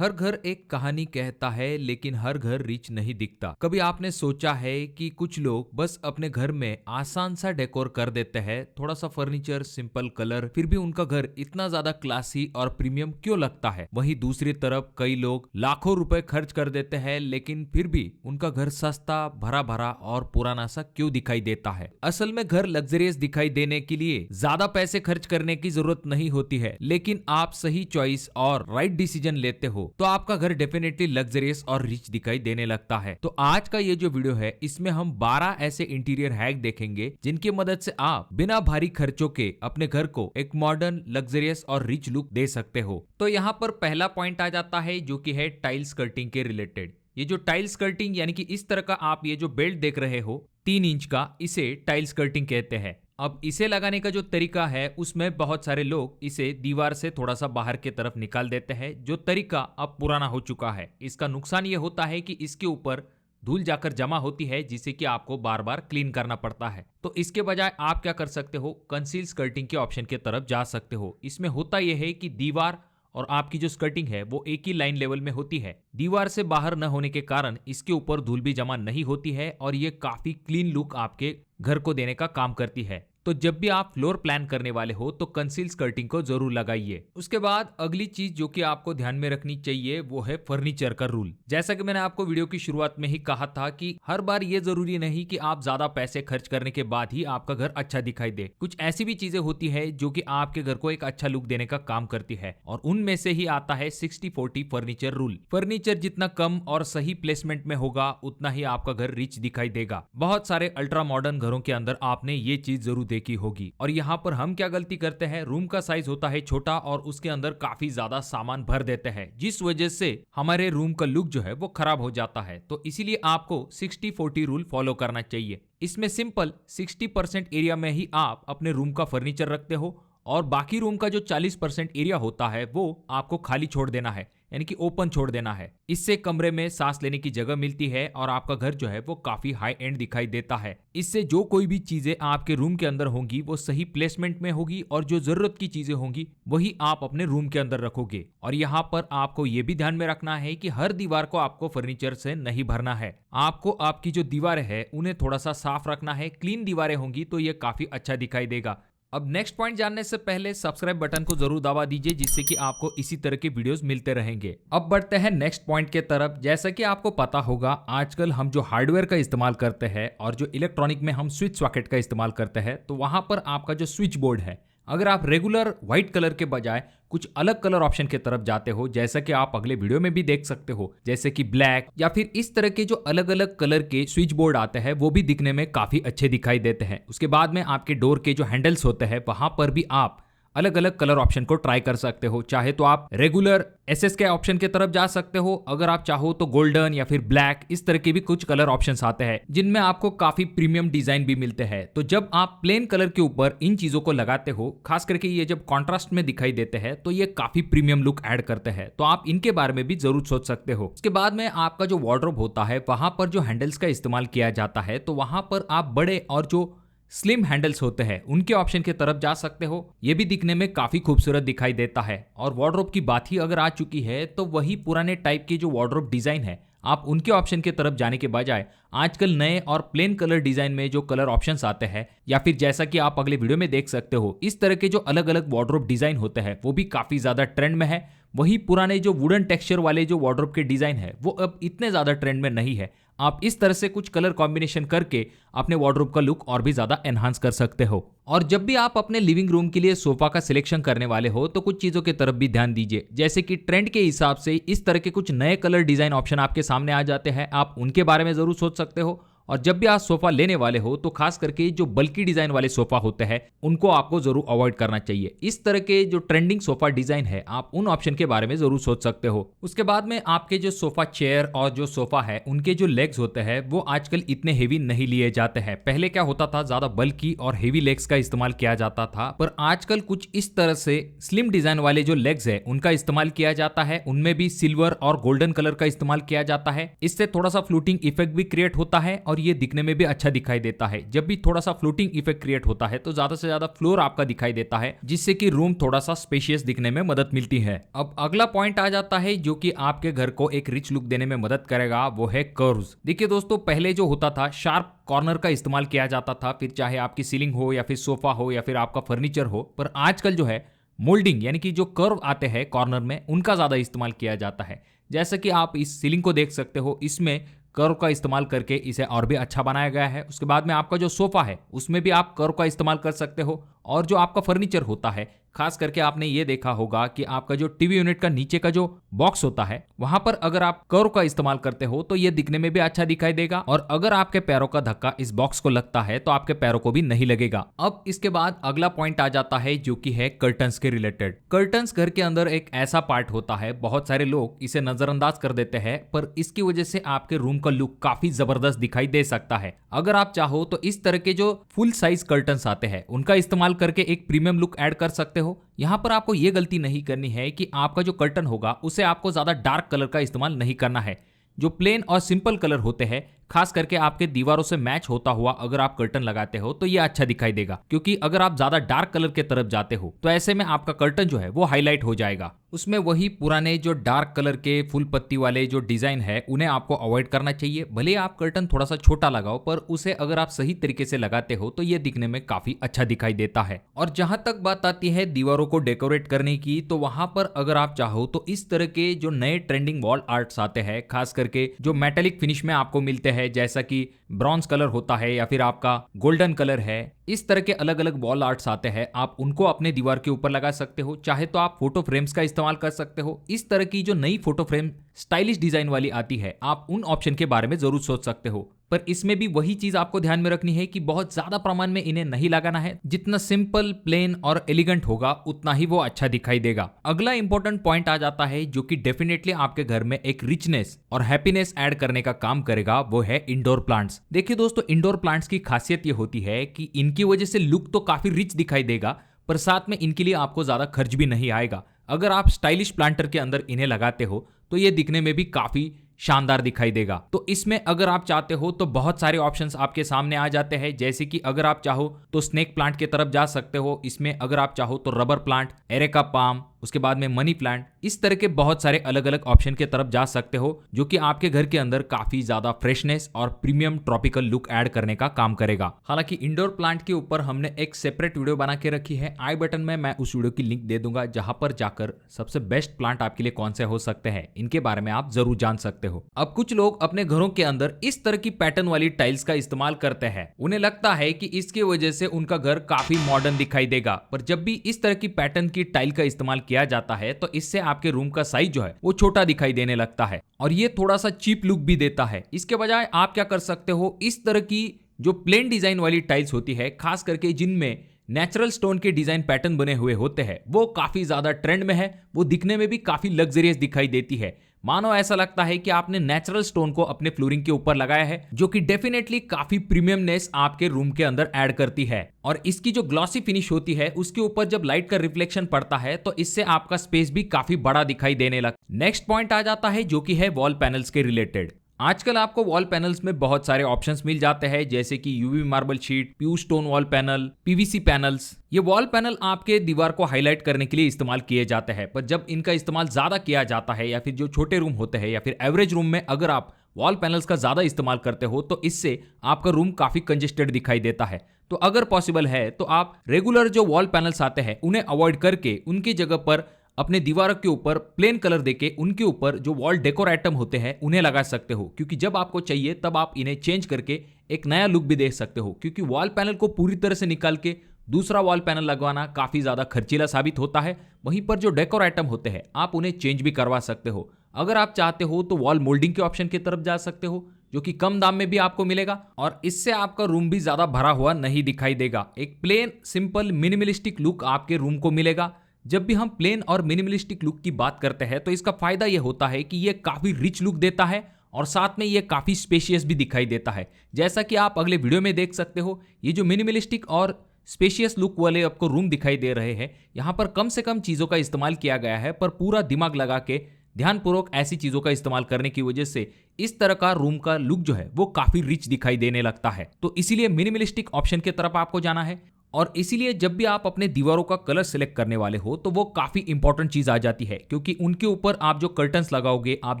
हर घर एक कहानी कहता है लेकिन हर घर रिच नहीं दिखता। कभी आपने सोचा है कि कुछ लोग बस अपने घर में आसान सा डेकोर कर देते हैं, थोड़ा सा फर्नीचर, सिंपल कलर, फिर भी उनका घर इतना ज्यादा क्लासी और प्रीमियम क्यों लगता है। वहीं दूसरी तरफ कई लोग लाखों रुपए खर्च कर देते हैं लेकिन फिर भी उनका घर सस्ता, भरा भरा और पुराना सा क्यों दिखाई देता है। असल में घर लग्जरियस दिखाई देने के लिए ज्यादा पैसे खर्च करने की जरूरत नहीं होती है, लेकिन आप सही चॉइस और राइट डिसीजन लेते हो तो आपका घर डेफिनेटली लग्जरियस और रिच दिखाई देने लगता है। तो आज का ये जो वीडियो है इसमें हम 12 ऐसे इंटीरियर हैक देखेंगे जिनकी मदद से आप बिना भारी खर्चों के अपने घर को एक मॉडर्न, लग्जरियस और रिच लुक दे सकते हो। तो यहाँ पर पहला पॉइंट आ जाता है जो कि है टाइल स्कर्टिंग के रिलेटेड। ये जो टाइल स्कर्टिंग यानी कि इस तरह का आप ये जो बेल्ट देख रहे हो 3 इंच का, इसे टाइल स्कर्टिंग कहते हैं। अब इसे लगाने का जो तरीका है उसमें बहुत सारे लोग इसे दीवार से थोड़ा सा बाहर की तरफ निकाल देते हैं, जो तरीका अब पुराना हो चुका है। इसका नुकसान ये होता है कि इसके ऊपर धूल जाकर जमा होती है जिससे कि आपको बार बार क्लीन करना पड़ता है। तो इसके बजाय आप क्या कर सकते हो, कंसील स्कर्टिंग के ऑप्शन की तरफ जा सकते हो। इसमें होता यह है कि दीवार और आपकी जो स्कर्टिंग है वो एक ही लाइन लेवल में होती है। दीवार से बाहर न होने के कारण इसके ऊपर धूल भी जमा नहीं होती है और ये काफी क्लीन लुक आपके घर को देने का काम करती है। तो जब भी आप फ्लोर प्लान करने वाले हो तो कंसील स्कर्टिंग को जरूर लगाइए। उसके बाद अगली चीज जो कि आपको ध्यान में रखनी चाहिए वो है फर्नीचर का रूल। जैसा कि मैंने आपको वीडियो की शुरुआत में ही कहा था कि हर बार ये जरूरी नहीं कि आप ज्यादा पैसे खर्च करने के बाद ही आपका घर अच्छा दिखाई दे। कुछ ऐसी भी चीजें होती है जो कि आपके घर को एक अच्छा लुक देने का काम करती है और उनमें से ही आता है 60-40 फर्नीचर रूल। फर्नीचर जितना कम और सही प्लेसमेंट में होगा उतना ही आपका घर रिच दिखाई देगा। बहुत सारे अल्ट्रा मॉडर्न घरों के अंदर आपने ये चीज जरूर देखी होगी। और यहाँ पर हम क्या गलती करते हैं, रूम का साइज होता है छोटा और उसके अंदर काफी ज्यादा सामान भर देते हैं, जिस वजह से हमारे रूम का लुक जो है वो खराब हो जाता है। तो इसीलिए आपको 60-40 रूल फॉलो करना चाहिए। इसमें सिंपल 60% एरिया में ही आप अपने रूम का फर्नीचर रखते हो और बाकी रूम का जो 40% एरिया होता है वो आपको खाली छोड़ देना है, यानी कि ओपन छोड़ देना है। इससे कमरे में सांस लेने की जगह मिलती है और आपका घर जो है वो काफी हाई एंड दिखाई देता है। इससे जो कोई भी चीजें आपके रूम के अंदर होंगी वो सही प्लेसमेंट में होगी और जो जरूरत की चीजें होंगी वही आप अपने रूम के अंदर रखोगे। और यहाँ पर आपको ये भी ध्यान में रखना है कि हर दीवार को आपको फर्नीचर से नहीं भरना है। आपको आपकी जो दीवारें है उन्हें थोड़ा सा साफ रखना है। क्लीन दीवारें होंगी तो ये काफी अच्छा दिखाई देगा। अब नेक्स्ट पॉइंट जानने से पहले सब्सक्राइब बटन को जरूर दबा दीजिए जिससे कि आपको इसी तरह के वीडियोस मिलते रहेंगे। अब बढ़ते हैं नेक्स्ट पॉइंट के तरफ। जैसा कि आपको पता होगा आजकल हम जो हार्डवेयर का इस्तेमाल करते हैं और जो इलेक्ट्रॉनिक में हम स्विच सॉकेट का इस्तेमाल करते हैं, तो वहां पर आपका जो स्विच बोर्ड है, अगर आप रेगुलर व्हाइट कलर के बजाय कुछ अलग कलर ऑप्शन की तरफ जाते हो, जैसा कि आप अगले वीडियो में भी देख सकते हो, जैसे कि ब्लैक या फिर इस तरह के जो अलग अलग कलर के स्विच बोर्ड आते हैं वो भी दिखने में काफी अच्छे दिखाई देते हैं। उसके बाद में आपके डोर के जो हैंडल्स होते हैं वहां पर भी आप अलग अलग कलर ऑप्शन को ट्राई कर सकते हो। चाहे तो आप रेगुलर एसएस के ऑप्शन की तरफ जा सकते हो, अगर आप चाहो तो गोल्डन या फिर ब्लैक, इस तरह के भी कुछ कलर ऑप्शंस आते हैं जिनमें आपको काफी प्रीमियम डिजाइन भी मिलते हैं। तो जब आप प्लेन कलर के ऊपर इन चीजों को लगाते हो, खास करके ये जब कॉन्ट्रास्ट में दिखाई देते हैं तो ये काफी प्रीमियम लुक ऐड करते हैं। तो आप इनके बारे में भी जरूर सोच सकते हो। उसके बाद में आपका जो वार्डरोब होता है वहां पर जो हैंडल्स का इस्तेमाल किया जाता है, तो वहां पर आप बड़े और जो स्लिम हैंडल्स होते हैं उनके ऑप्शन की तरफ जा सकते हो। ये भी दिखने में काफी खूबसूरत दिखाई देता है। और वार्डरोब की बात ही अगर आ चुकी है तो वही पुराने टाइप के जो वार्डरोब डिजाइन है, आप उनके ऑप्शन की तरफ जाने के बजाय आजकल नए और प्लेन कलर डिजाइन में जो कलर ऑप्शंस आते हैं, या फिर जैसा कि आप अगले वीडियो में देख सकते हो, इस तरह के जो अलग अलग वार्डरोब डिजाइन होते हैं वो भी काफी ज्यादा ट्रेंड में है। वही पुराने जो वुडन टेक्सचर वाले जो वार्डरोब के डिजाइन है वो अब इतने ज्यादा ट्रेंड में नहीं है। आप इस तरह से कुछ कलर कॉम्बिनेशन करके अपने वार्डरोब का लुक और भी ज्यादा एनहांस कर सकते हो। और जब भी आप अपने लिविंग रूम के लिए सोफा का सिलेक्शन करने वाले हो तो कुछ चीजों की तरफ भी ध्यान दीजिए, जैसे कि ट्रेंड के हिसाब से इस तरह के कुछ नए कलर डिजाइन ऑप्शन आपके सामने आ जाते हैं, आप उनके बारे में जरूर सोच सकते हो। और जब भी आप सोफा लेने वाले हो तो खास करके जो बल्की डिजाइन वाले सोफा होते हैं उनको आपको जरूर अवॉइड करना चाहिए। इस तरह के जो ट्रेंडिंग सोफा डिजाइन है आप उन ऑप्शन के बारे में जरूर सोच सकते हो। उसके बाद में आपके जो सोफा चेयर और जो सोफा है उनके जो लेग्स होते हैं वो आजकल इतने हेवी नहीं लिए जाते हैं। पहले क्या होता था, ज्यादा बल्की और हेवी लेग्स का इस्तेमाल किया जाता था, पर आजकल कुछ इस तरह से स्लिम डिजाइन वाले जो लेग्स है उनका इस्तेमाल किया जाता है। उनमें भी सिल्वर और गोल्डन कलर का इस्तेमाल किया जाता है। इससे थोड़ा सा फ्लोटिंग इफेक्ट भी क्रिएट होता है और और ये दिखने में भी अच्छा दिखाई देता है। जब भी थोड़ा सा फ्लोटिंग इफेक्ट क्रिएट होता है तो ज्यादा से ज्यादा फ्लोर आपका दिखाई देता है, जिससे कि रूम थोड़ा सा स्पेशियस दिखने में मदद मिलती है। अब अगला पॉइंट आ जाता है जो कि आपके घर को एक रिच लुक देने में मदद करेगा, वो है कर्व्स। देखिए दोस्तों, पहले जो होता था शार्प कॉर्नर का इस्तेमाल किया जाता था, फिर चाहे आपकी सीलिंग हो या फिर सोफा हो या फिर आपका फर्नीचर हो, पर आजकल जो है मोल्डिंग यानी कि जो कर्व आते हैं कॉर्नर में, उनका ज्यादा इस्तेमाल किया जाता है। जैसा कि आप इस सीलिंग को देख सकते हो, इसमें कर्व का इस्तेमाल करके इसे और भी अच्छा बनाया गया है। उसके बाद में आपका जो सोफा है उसमें भी आप कर्व का इस्तेमाल कर सकते हो, और जो आपका फर्नीचर होता है, खास करके आपने ये देखा होगा कि आपका जो टीवी यूनिट का नीचे का जो बॉक्स होता है, वहां पर अगर आप कर्व का इस्तेमाल करते हो तो ये दिखने में भी अच्छा दिखाई देगा, और अगर आपके पैरों का धक्का इस बॉक्स को लगता है तो आपके पैरों को भी नहीं लगेगा। अब इसके बाद अगला पॉइंट आ जाता है जो कि है कर्टन्स के रिलेटेड। कर्टन्स घर के अंदर एक ऐसा पार्ट होता है, बहुत सारे लोग इसे नजरअंदाज कर देते हैं, पर इसकी वजह से आपके रूम का लुक काफी जबरदस्त दिखाई दे सकता है। अगर आप चाहो तो इस तरह के जो फुल साइज कर्टन्स आते हैं उनका इस्तेमाल करके एक प्रीमियम लुक ऐड कर सकते हो। यहां पर आपको यह गलती नहीं करनी है कि आपका जो कर्टन होगा उसे आपको ज्यादा डार्क कलर का इस्तेमाल नहीं करना है। जो प्लेन और सिंपल कलर होते हैं, खास करके आपके दीवारों से मैच होता हुआ अगर आप कर्टन लगाते हो तो ये अच्छा दिखाई देगा, क्योंकि अगर आप ज्यादा डार्क कलर के तरफ जाते हो तो ऐसे में आपका कर्टन जो है वो हाईलाइट हो जाएगा। उसमें वही पुराने जो डार्क कलर के फुल पत्ती वाले जो डिजाइन है उन्हें आपको अवॉइड करना चाहिए। भले आप कर्टन थोड़ा सा छोटा लगाओ, पर उसे अगर आप सही तरीके से लगाते हो तो ये दिखने में काफी अच्छा दिखाई देता है। और जहां तक बात आती है दीवारों को डेकोरेट करने की, तो वहां पर अगर आप चाहो तो इस तरह के जो नए ट्रेंडिंग वॉल आर्ट्स आते हैं, खास करके जो मेटेलिक फिनिश में आपको मिलते हैं, जैसा कि ब्रॉन्ज कलर होता है या फिर आपका गोल्डन कलर है, इस तरह के अलग अलग वॉल आर्ट्स आते हैं, आप उनको अपने दीवार के ऊपर लगा सकते हो। चाहे तो आप फोटो फ्रेम्स का इस्तेमाल कर सकते हो। इस तरह की जो नई फोटो फ्रेम स्टाइलिश डिजाइन वाली आती है, आप उन ऑप्शन के बारे में जरूर सोच सकते हो, पर इसमें भी वही चीज आपको ध्यान में रखनी है कि बहुत ज्यादा प्रमाण में इन्हें नहीं लगाना है। जितना सिंपल, प्लेन और एलिगेंट होगा उतना ही वो अच्छा दिखाई देगा। अगला इंपॉर्टेंट पॉइंट आ जाता है जो कि डेफिनेटली आपके घर में एक रिचनेस और हैप्पीनेस ऐड करने का काम करेगा, वो है इंडोर प्लांट्स। देखिए दोस्तों, इंडोर प्लांट्स की खासियत ये होती है कि इनकी वजह से लुक तो काफी रिच दिखाई देगा, पर साथ में इनके लिए आपको ज्यादा खर्च भी नहीं आएगा। अगर आप स्टाइलिश प्लांटर के अंदर इन्हें लगाते हो तो ये दिखने में भी काफी शानदार दिखाई देगा। तो इसमें अगर आप चाहते हो तो बहुत सारे ऑप्शंस आपके सामने आ जाते हैं, जैसे कि अगर आप चाहो तो स्नेक प्लांट की तरफ जा सकते हो। इसमें अगर आप चाहो तो रबर प्लांट, एरेका पाम, उसके बाद में मनी प्लांट, इस तरह के बहुत सारे अलग अलग ऑप्शन के तरफ जा सकते हो, जो कि आपके घर के अंदर काफी ज्यादा फ्रेशनेस और प्रीमियम ट्रॉपिकल लुक ऐड करने का काम करेगा। हालांकि इंडोर प्लांट के ऊपर हमने एक सेपरेट वीडियो बना के रखी है, आई बटन में मैं उस वीडियो की लिंक दे दूंगा, जहां पर जाकर सबसे बेस्ट प्लांट आपके लिए कौन से हो सकते हैं इनके बारे में आप जरूर जान सकते हो। अब कुछ लोग अपने घरों के अंदर इस तरह की पैटर्न वाली टाइल्स का इस्तेमाल करते हैं। उन्हें लगता है कि इसकी वजह से उनका घर काफी मॉडर्न दिखाई देगा, पर जब भी इस तरह की पैटर्न की टाइल का इस्तेमाल किया जाता है तो इससे आपके रूम का साइज जो है वो छोटा दिखाई देने लगता है, और ये थोड़ा सा चीप लुक भी देता है। इसके बजाय आप क्या कर सकते हो, इस तरह की जो प्लेन डिजाइन वाली टाइल्स होती है, खास करके जिनमें नेचुरल स्टोन के डिजाइन पैटर्न बने हुए होते हैं, वो काफी ज्यादा ट्रेंड में है। वो दिखने में भी काफी लग्जरियस दिखाई देती है, मानो ऐसा लगता है कि आपने नेचुरल स्टोन को अपने फ्लोरिंग के ऊपर लगाया है, जो कि डेफिनेटली काफी प्रीमियमनेस आपके रूम के अंदर ऐड करती है। और इसकी जो ग्लॉसी फिनिश होती है उसके ऊपर जब लाइट का रिफ्लेक्शन पड़ता है तो इससे आपका स्पेस भी काफी बड़ा दिखाई देने लगता है। नेक्स्ट पॉइंट आ जाता है जो कि है वॉल पैनल्स के रिलेटेड। आजकल आपको वॉल पैनल्स में बहुत सारे ऑप्शंस मिल जाते हैं, जैसे कि UV marble sheet, PU stone wall panel, PVC panels. ये वॉल पैनल आपके दीवार को हाईलाइट करने के लिए इस्तेमाल किए जाते हैं, पर जब इनका इस्तेमाल ज्यादा किया जाता है, या फिर जो छोटे रूम होते हैं या फिर एवरेज रूम में अगर आप वॉल पैनल्स का ज्यादा इस्तेमाल करते हो तो इससे आपका रूम काफी कंजेस्टेड दिखाई देता है। तो अगर पॉसिबल है तो आप रेगुलर जो वॉल पैनल्स आते हैं उन्हें अवॉइड करके उनकी जगह पर अपने दीवारों के ऊपर प्लेन कलर देके उनके ऊपर जो वॉल डेकोर आइटम होते हैं उन्हें लगा सकते हो, क्योंकि जब आपको चाहिए तब आप इन्हें चेंज करके एक नया लुक भी दे सकते हो। क्योंकि वॉल पैनल को पूरी तरह से निकाल के दूसरा वॉल पैनल लगवाना काफी ज्यादा खर्चीला साबित होता है। वहीं पर जो डेकोर आइटम होते हैं आप उन्हें चेंज भी करवा सकते हो। अगर आप चाहते हो तो वॉल मोल्डिंग के ऑप्शन की तरफ जा सकते हो, जो कि कम दाम में भी आपको मिलेगा, और इससे आपका रूम भी ज्यादा भरा हुआ नहीं दिखाई देगा। एक प्लेन, सिंपल, मिनिमलिस्टिक लुक आपके रूम को मिलेगा। जब भी हम प्लेन और मिनिमलिस्टिक लुक की बात करते हैं तो इसका फायदा यह होता है कि यह काफी रिच लुक देता है और साथ में यह काफी स्पेशियस भी दिखाई देता है। जैसा कि आप अगले वीडियो में देख सकते हो, ये जो मिनिमलिस्टिक और स्पेशियस लुक वाले आपको रूम दिखाई दे रहे हैं, यहाँ पर कम से कम चीजों का इस्तेमाल किया गया है, पर पूरा दिमाग लगा के ध्यानपूर्वक ऐसी चीजों का इस्तेमाल करने की वजह से इस तरह का रूम का लुक जो है वो काफी रिच दिखाई देने लगता है। तो इसीलिए मिनिमलिस्टिक ऑप्शन की तरफ आपको जाना है। और इसीलिए जब भी आप अपने दीवारों का कलर सिलेक्ट करने वाले हो तो वो काफी इंपॉर्टेंट चीज आ जाती है, क्योंकि उनके ऊपर आप जो कर्टन्स लगाओगे, आप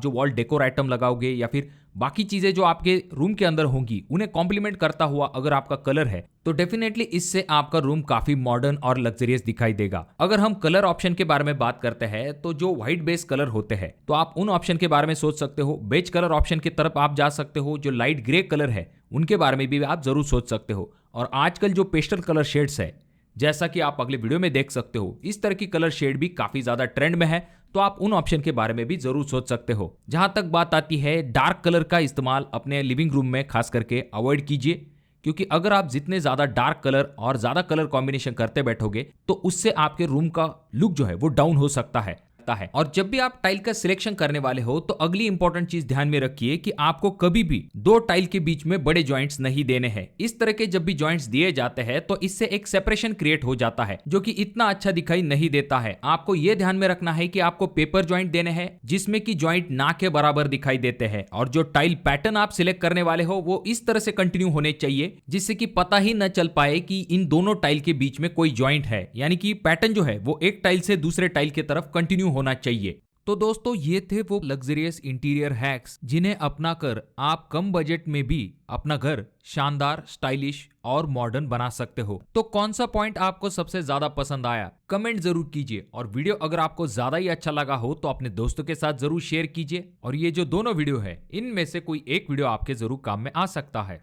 जो वॉल डेकोर आइटम लगाओगे या फिर बाकी चीजें जो आपके रूम के अंदर होंगी, उन्हें कॉम्प्लीमेंट करता हुआ अगर आपका कलर है तो डेफिनेटली इससे आपका रूम काफी मॉडर्न और लग्जरियस दिखाई देगा। अगर हम कलर ऑप्शन के बारे में बात करते हैं तो जो व्हाइट बेस कलर होते हैं तो आप उन ऑप्शन के बारे में सोच सकते हो। बेज कलर ऑप्शन की तरफ आप जा सकते हो। जो लाइट ग्रे कलर है उनके बारे में भी आप जरूर सोच सकते हो। और आजकल जो पेस्टल कलर शेड्स है, जैसा कि आप अगले वीडियो में देख सकते हो, इस तरह की कलर शेड भी काफी ज्यादा ट्रेंड में है, तो आप उन ऑप्शन के बारे में भी जरूर सोच सकते हो। जहां तक बात आती है डार्क कलर का इस्तेमाल अपने लिविंग रूम में खास करके अवॉइड कीजिए, क्योंकि अगर आप जितने ज्यादा डार्क कलर और ज्यादा कलर कॉम्बिनेशन करते बैठोगे तो उससे आपके रूम का लुक जो है वो डाउन हो सकता है। और जब भी आप टाइल का सिलेक्शन करने वाले हो तो अगली इंपॉर्टेंट चीज ध्यान में रखिए कि आपको कभी भी दो टाइल के बीच में बड़े जॉइंट्स नहीं देने हैं। इस तरह के जब भी जॉइंट्स दिए जाते हैं तो इससे एक सेपरेशन क्रिएट हो जाता है जो कि इतना अच्छा दिखाई नहीं देता है। आपको यह ध्यान में रखना है कि आपको पेपर जॉइंट देने हैं जिसमें कि जॉइंट ना के बराबर दिखाई देते हैं, और जो टाइल पैटर्न आप सिलेक्ट करने वाले हो वो इस तरह से कंटिन्यू होने चाहिए जिससे कि पता ही न चल पाए कि इन दोनों टाइल के बीच में कोई जॉइंट है, यानी कि पैटर्न जो है वो एक टाइल से दूसरे टाइल की तरफ कंटिन्यू होना चाहिए। तो दोस्तों ये थे वो लग्जरियस इंटीरियर हैक्स जिन्हें अपनाकर आप कम बजट में भी अपना घर शानदार, स्टाइलिश और मॉडर्न बना सकते हो। तो कौन सा पॉइंट आपको सबसे ज्यादा पसंद आया कमेंट जरूर कीजिए, और वीडियो अगर आपको ज्यादा ही अच्छा लगा हो तो अपने दोस्तों के साथ जरूर शेयर कीजिए। और ये जो दोनों वीडियो है इनमें से कोई एक वीडियो आपके जरूर काम में आ सकता है।